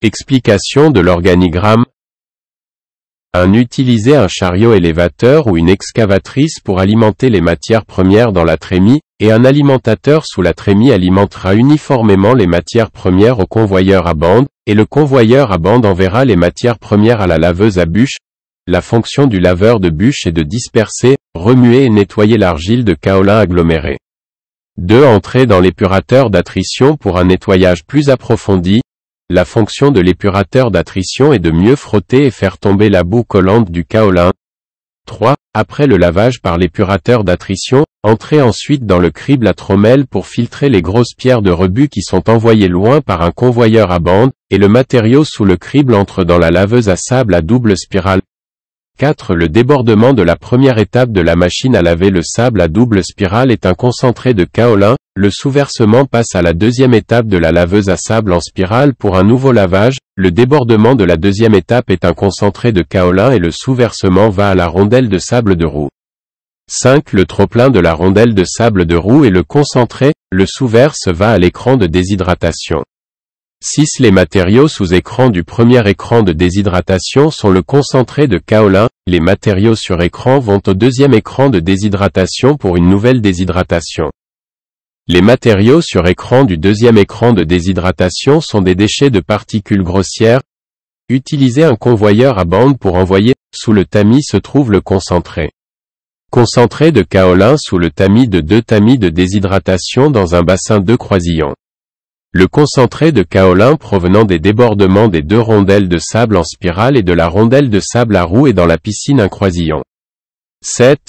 Explication de l'organigramme. 1. Utiliser un chariot élévateur ou une excavatrice pour alimenter les matières premières dans la trémie, et un alimentateur sous la trémie alimentera uniformément les matières premières au convoyeur à bande, et le convoyeur à bande enverra les matières premières à la laveuse à bûche. La fonction du laveur de bûche est de disperser, remuer et nettoyer l'argile de kaolin aggloméré. 2. Entrer dans l'épurateur d'attrition pour un nettoyage plus approfondi. La fonction de l'épurateur d'attrition est de mieux frotter et faire tomber la boue collante du kaolin. 3. Après le lavage par l'épurateur d'attrition, entrez ensuite dans le crible à trommelle pour filtrer les grosses pierres de rebut qui sont envoyées loin par un convoyeur à bande, et le matériau sous le crible entre dans la laveuse à sable à double spirale. 4. Le débordement de la première étape de la machine à laver le sable à double spirale est un concentré de kaolin. Le sous-versement passe à la deuxième étape de la laveuse à sable en spirale pour un nouveau lavage. Le débordement de la deuxième étape est un concentré de kaolin et le sous-versement va à la rondelle de sable de roue. 5. Le trop-plein de la rondelle de sable de roue et le concentré. Le sous-verse va à l'écran de déshydratation. 6. Les matériaux sous écran du premier écran de déshydratation sont le concentré de kaolin. Les matériaux sur écran vont au deuxième écran de déshydratation pour une nouvelle déshydratation. Les matériaux sur écran du deuxième écran de déshydratation sont des déchets de particules grossières. Utilisez un convoyeur à bande pour envoyer. Sous le tamis se trouve le concentré. Concentré de kaolin sous le tamis de 2 tamis de déshydratation dans un bassin 2 croisillons. Le concentré de kaolin provenant des débordements des 2 rondelles de sable en spirale et de la rondelle de sable à roue est dans la piscine un croisillon. 7.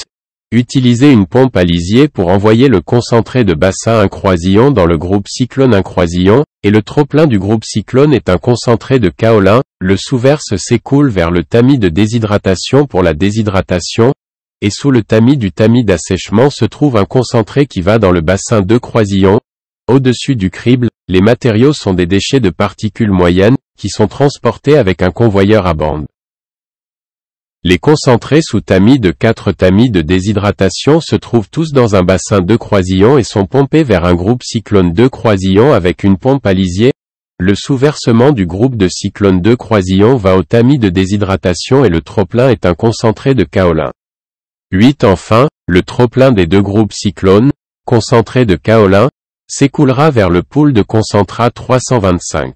Utilisez une pompe à lisier pour envoyer le concentré de bassin un croisillon dans le groupe cyclone un croisillon, et le trop-plein du groupe cyclone est un concentré de kaolin. Le sous-verse s'écoule vers le tamis de déshydratation pour la déshydratation, et sous le tamis du tamis d'assèchement se trouve un concentré qui va dans le bassin 2 croisillons. Au-dessus du crible, les matériaux sont des déchets de particules moyennes, qui sont transportés avec un convoyeur à bande. Les concentrés sous tamis de 4 tamis de déshydratation se trouvent tous dans un bassin 2 croisillons et sont pompés vers un groupe cyclone 2 croisillons avec une pompe à lisier. Le sous-versement du groupe de cyclone 2 croisillons va au tamis de déshydratation et le trop-plein est un concentré de kaolin. 8. Enfin, le trop-plein des 2 groupes cyclones, concentré de kaolin, s'écoulera vers le pool de concentrat 325.